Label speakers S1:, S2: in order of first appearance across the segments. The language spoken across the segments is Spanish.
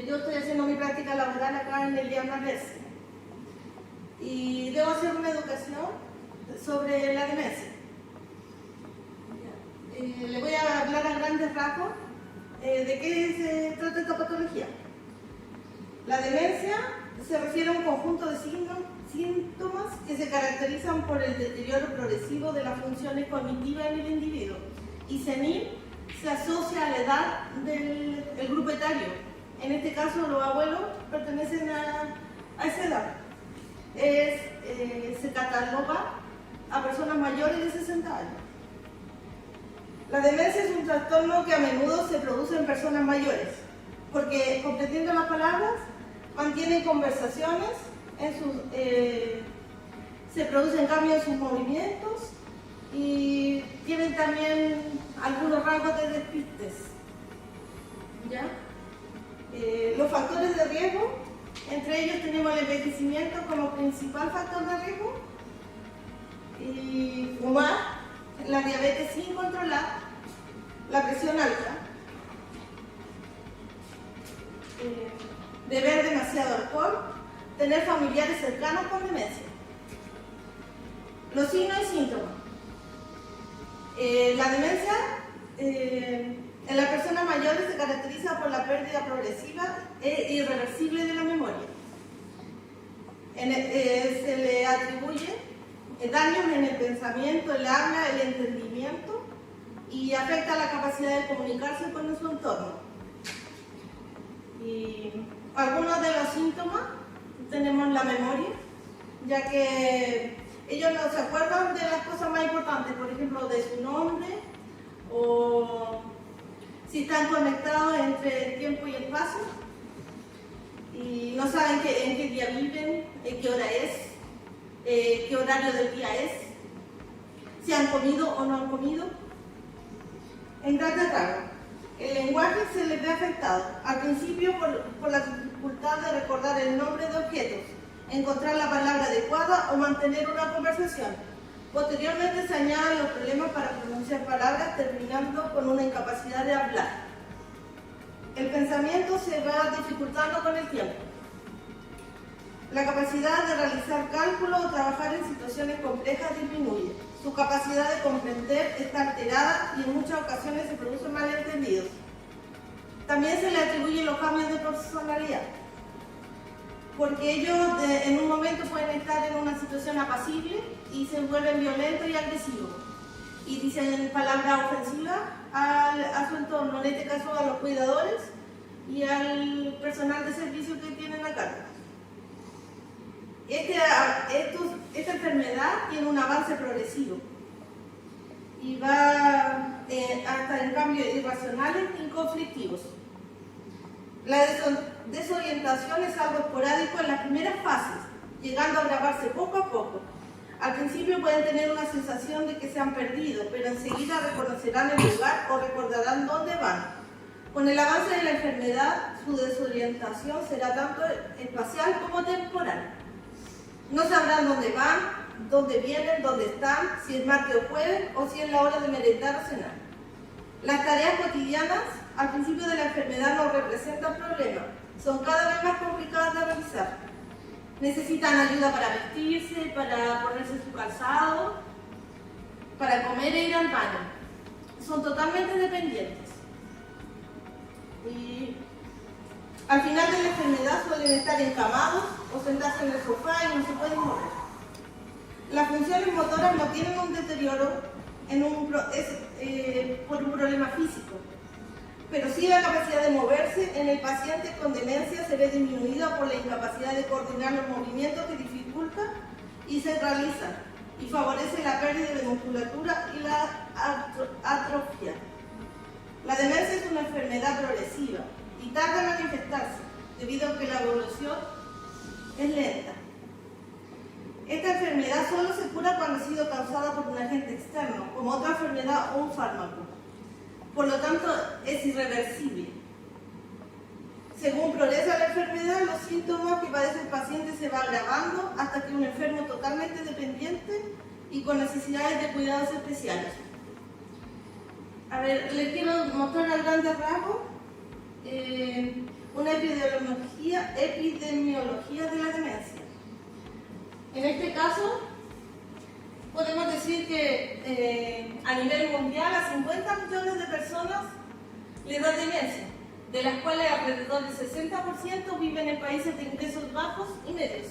S1: yo estoy haciendo mi práctica laboral acá en el Diana Mercy y debo hacer una educación sobre la demencia. Le voy a hablar a grandes rasgos de qué se trata esta patología. La demencia se refiere a un conjunto de síntomas que se caracterizan por el deterioro progresivo de las funciones cognitivas en el individuo, y senil se asocia a la edad del grupo etario. En este caso, los abuelos pertenecen a esa edad. Se cataloga a personas mayores de 60 años. La demencia es un trastorno que a menudo se produce en personas mayores, porque, comprendiendo las palabras, mantienen conversaciones, se producen cambios en sus movimientos y tienen también algunos rasgos de despistes. ¿Ya? Los factores de riesgo, entre ellos tenemos el envejecimiento como principal factor de riesgo, y fumar, la diabetes sin controlar, la presión alta, beber demasiado alcohol, tener familiares cercanos con demencia. Los signos y síntomas. La demencia en las personas mayores se caracteriza por la pérdida progresiva e irreversible de la memoria. Se le atribuye daños en el pensamiento, el habla, el entendimiento, y afecta la capacidad de comunicarse con su entorno. Y algunos de los síntomas, tenemos la memoria, ya que ellos no se acuerdan de las cosas más importantes, por ejemplo, de su nombre, o si están conectados entre el tiempo y el espacio, y no saben en qué día viven, qué hora es, qué horario del día es, si han comido o no han comido. En grandes rasgos, el lenguaje se les ve afectado, al principio por la dificultad de recordar el nombre de objetos, encontrar la palabra adecuada o mantener una conversación. Posteriormente se añaden los problemas para pronunciar palabras, terminando con una incapacidad de hablar. El pensamiento se va dificultando con el tiempo. La capacidad de realizar cálculos o trabajar en situaciones complejas disminuye. Su capacidad de comprender está alterada y en muchas ocasiones se producen malentendidos. También se le atribuyen los cambios de personalidad, porque ellos en un momento pueden estar en una situación apacible y se vuelven violentos y agresivos, y dicen palabras ofensivas a su entorno, en este caso a los cuidadores y al personal de servicio que tienen a cargo. Esta enfermedad tiene un avance progresivo y va hasta en cambios irracionales y conflictivos. La desorientación es algo esporádico en las primeras fases, llegando a agravarse poco a poco. Al principio pueden tener una sensación de que se han perdido, pero enseguida reconocerán el lugar o recordarán dónde van. Con el avance de la enfermedad, su desorientación será tanto espacial como temporal. No sabrán dónde van, dónde vienen, dónde están, si es martes o jueves o si es la hora de merendar o cenar. Las tareas cotidianas al principio de la enfermedad no representan problemas, son cada vez más complicadas de realizar. Necesitan ayuda para vestirse, para ponerse su calzado, para comer e ir al baño. Son totalmente dependientes. Y al final de la enfermedad suelen estar encamados o sentarse en el sofá y no se pueden mover. Las funciones motoras no tienen un deterioro por un problema físico, pero sí la capacidad de moverse en el paciente con demencia se ve disminuida por la incapacidad de coordinar los movimientos que dificultan y se realizan, y favorece la pérdida de musculatura y la atrofia. La demencia es una enfermedad progresiva y tarda en manifestarse, debido a que la evolución es lenta. Esta enfermedad solo se cura cuando ha sido causada por un agente externo, como otra enfermedad o un fármaco. Por lo tanto, es irreversible. Según progresa la enfermedad, los síntomas que padece el paciente se va agravando hasta que un enfermo totalmente dependiente y con necesidades de cuidados especiales. A ver, les quiero mostrar a grandes rasgos una epidemiología de la demencia. En este caso, podemos decir que a nivel mundial a 50 millones de personas les da demencia, de las cuales alrededor del 60% viven en países de ingresos bajos y medios.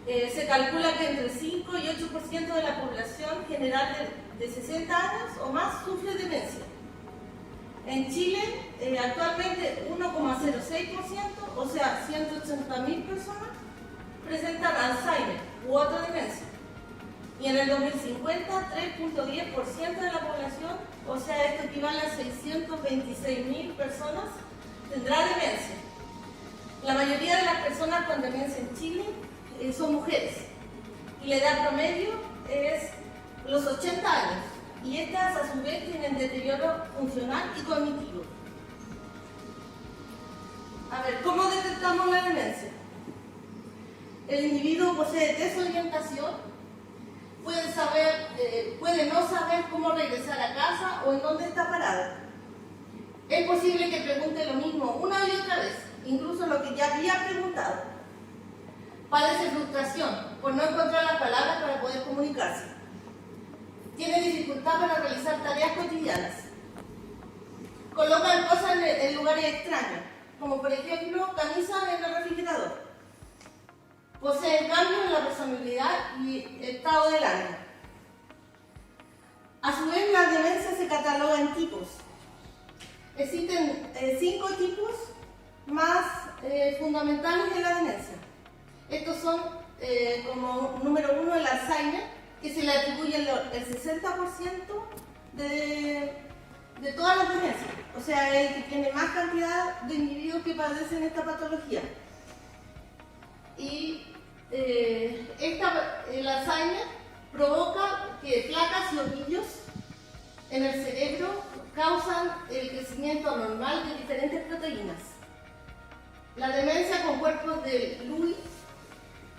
S1: Se calcula que entre 5 y 8% de la población general de 60 años o más sufre demencia. En Chile, actualmente 1,06%, o sea, 180.000 personas, presentan Alzheimer u otra demencia. Y en el 2050, 3,10% de la población, o sea, esto equivale a 626.000 personas, tendrá demencia. La mayoría de las personas con demencia en Chile son mujeres. Y la edad promedio es los 80 años. Y estas, a su vez, tienen deterioro funcional y cognitivo. A ver, ¿cómo detectamos la demencia? El individuo posee desorientación, puede no saber cómo regresar a casa o en dónde está parado. Es posible que pregunte lo mismo una y otra vez, incluso lo que ya había preguntado. Padece frustración por no encontrar las palabras para poder comunicarse. Tiene dificultad para realizar tareas cotidianas. Colocan cosas en lugares extraños, como por ejemplo camisas en el refrigerador. Posee cambios en la personalidad y estado del ánimo. A su vez, la demencia se cataloga en tipos. Existen 5 tipos más fundamentales en la demencia. Estos son, como número 1, el Alzheimer, que se le atribuye el 60% de todas las demencias. O sea, es el que tiene más cantidad de individuos que padecen esta patología. Y el Alzheimer provoca que placas y ovillos en el cerebro causan el crecimiento anormal de diferentes proteínas. La demencia con cuerpos de Lewy,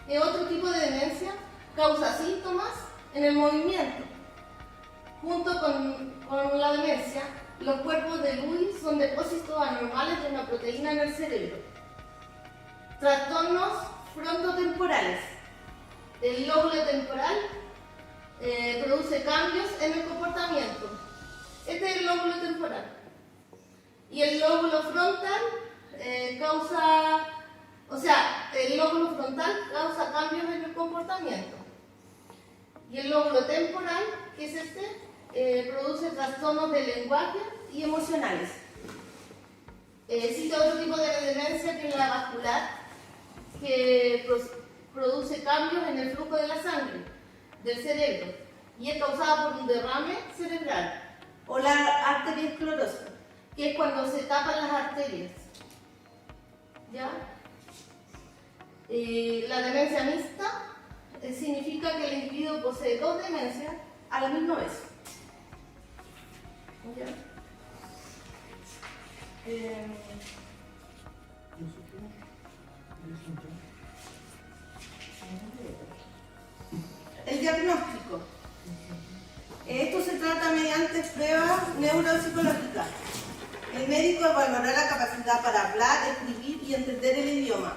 S1: que es otro tipo de demencia, causa síntomas en el movimiento. Junto con la demencia, los cuerpos de Lewy son depósitos anormales de una proteína en el cerebro. Trastornos frontotemporales. El lóbulo temporal produce cambios en el comportamiento. Este es el lóbulo temporal. Y el lóbulo frontal el lóbulo frontal causa cambios en el comportamiento. Y el lóbulo temporal, que es produce trastornos del lenguaje y emocionales. Existe otro tipo de demencia que es la vascular, que produce cambios en el flujo de la sangre del cerebro y es causada por un derrame cerebral o la arteriosclerosis, que es cuando se tapan las arterias. ¿Ya? La demencia mixta significa que el individuo posee 2 demencias a la misma vez. ¿Ya? El diagnóstico. Esto se trata mediante pruebas neuropsicológicas. El médico evaluará la capacidad para hablar, escribir y entender el idioma,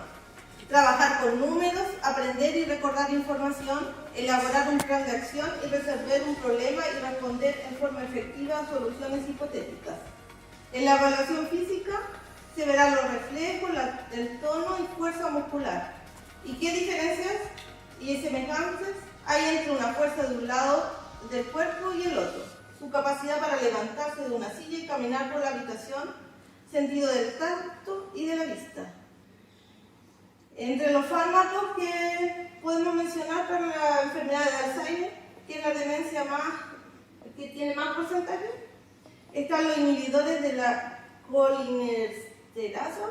S1: trabajar con números, aprender y recordar información, elaborar un plan de acción y resolver un problema y responder en forma efectiva a soluciones hipotéticas. En la evaluación física se verán los reflejos, el tono y fuerza muscular. ¿Y qué diferencias y semejanzas hay entre una fuerza de un lado del cuerpo y el otro? Su capacidad para levantarse de una silla y caminar por la habitación, sentido del tacto y de la vista. Entre los fármacos que podemos mencionar para la enfermedad de Alzheimer, que es la demencia que tiene más porcentaje, están los inhibidores de la colinesterasa.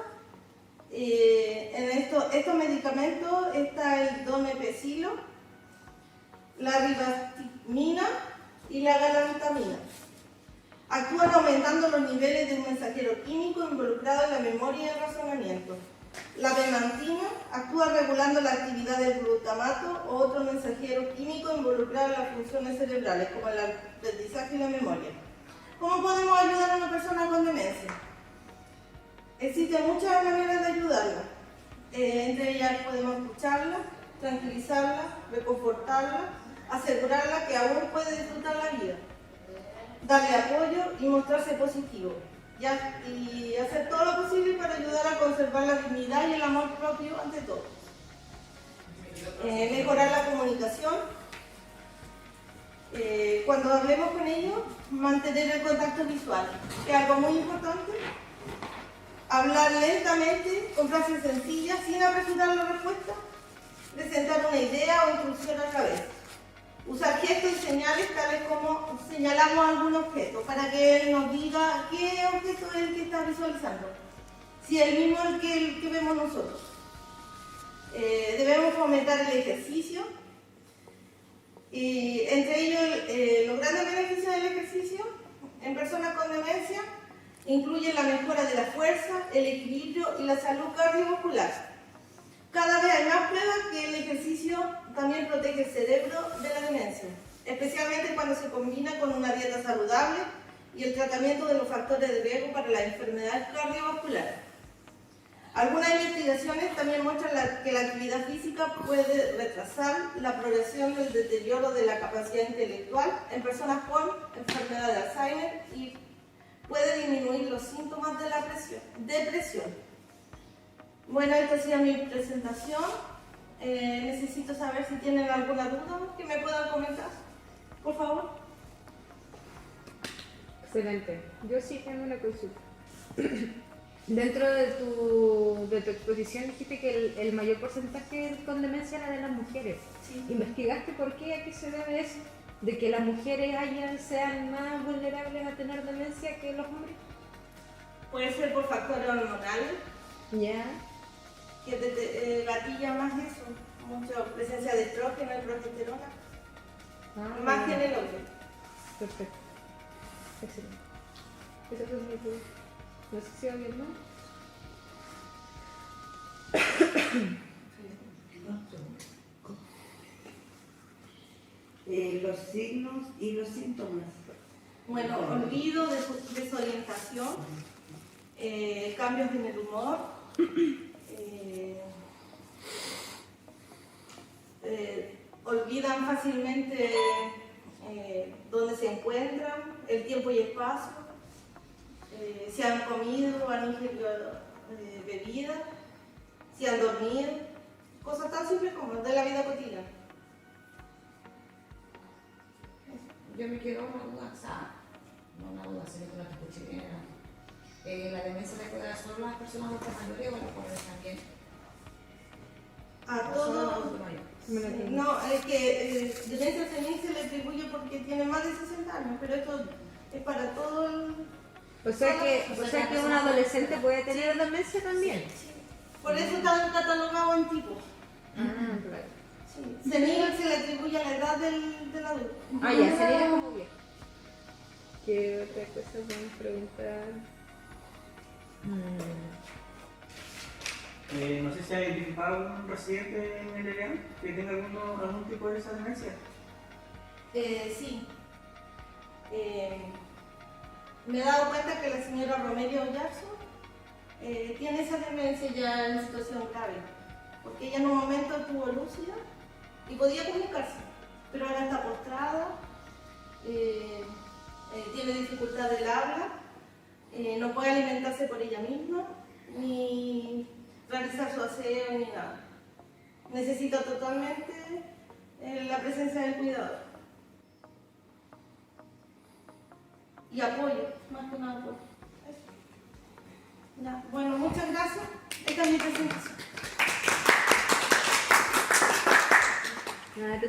S1: En estos medicamentos está el donepezilo, la ribastimina y la galantamina. Actúan aumentando los niveles de un mensajero químico involucrado en la memoria y el razonamiento. La memantina actúa regulando la actividad del glutamato o otro mensajero químico involucrado en las funciones cerebrales, como el aprendizaje y la memoria. ¿Cómo podemos ayudar a una persona con demencia? Existen muchas maneras de ayudarla. Entre ellas podemos escucharla, tranquilizarla, reconfortarla, asegurarla que aún puede disfrutar la vida, darle apoyo y mostrarse positivo, y hacer todo lo posible para ayudar a conservar la dignidad y el amor propio ante todo. Mejorar la comunicación. Cuando hablemos con ellos, mantener el contacto visual, que es algo muy importante. Hablar lentamente, con frases sencillas, sin apresurar la respuesta. Presentar una idea o instrucción a la vez. Usar gestos y señales tales como señalamos algún objeto para que él nos diga qué objeto es el que está visualizando. Si es el mismo que vemos nosotros. Debemos fomentar el ejercicio. Y entre ellos, los grandes beneficios del ejercicio en personas con demencia incluyen la mejora de la fuerza, el equilibrio y la salud cardiovascular. Cada vez hay más pruebas que el ejercicio también protege el cerebro de la demencia, especialmente cuando se combina con una dieta saludable y el tratamiento de los factores de riesgo para la enfermedad cardiovascular. Algunas investigaciones también muestran que la actividad física puede retrasar la progresión del deterioro de la capacidad intelectual en personas con enfermedad de Alzheimer y puede disminuir los síntomas de la depresión. Bueno, esta ha sido mi presentación. Necesito saber si tienen alguna duda que me puedan comentar, por favor.
S2: Excelente. Yo sí tengo una consulta. Dentro de tu exposición dijiste que el mayor porcentaje con demencia era de las mujeres.
S1: Sí.
S2: ¿Investigaste por qué? ¿A qué se debe eso? ¿De que las mujeres sean más vulnerables a tener demencia que los hombres?
S1: Puede ser por factores hormonales.
S2: Ya.
S1: Que gatilla más eso, mucha presencia de estrógeno y progesterona, más que en el hombre.
S2: Perfecto. Excelente. Esa fue mi pregunta. No sé si va bien, ¿no?
S3: Los signos y los síntomas.
S1: Bueno, olvido, desorientación, cambios en el humor, olvidan fácilmente dónde se encuentran, el tiempo y espacio, si han comido, han ingerido bebida, si han dormido, cosas tan simples como de la vida cotidiana.
S4: Yo me quedo una duda, o sea, no una duda, sino que no te escuché bien. ¿La demencia le puede dar solo a las personas adultas mayores o a los jóvenes también?
S1: A
S4: ¿O solo a los
S1: todos.
S4: adultos mayores?
S1: No, es que demencia senil se le atribuye porque tiene más de 60 años, pero esto es para todo el...
S2: O sea que un adolescente puede tener demencia también.
S1: Sí. Por eso están catalogados en tipos.
S2: Ah, claro.
S1: Sí. Senil se le atribuye a la edad del adulto.
S2: Ah, ya, sería como bien. ¿Qué otra cosa podemos preguntar?
S5: No sé si ha identificado algún residente en el ELEAN que tenga algún tipo de esa demencia.
S1: Sí. Me he dado cuenta que la señora Romerio Oyarzún tiene esa demencia ya en situación grave, porque ella en un momento estuvo lúcida y podía comunicarse, pero ahora está postrada, tiene dificultad del habla, no puede alimentarse por ella misma, ni realizar su aseo, ni nada. Necesita totalmente la presencia del cuidador. Y apoyo, más que nada apoyo. Eso. Ya. Bueno, muchas gracias. Esta es mi presentación.
S2: Nada,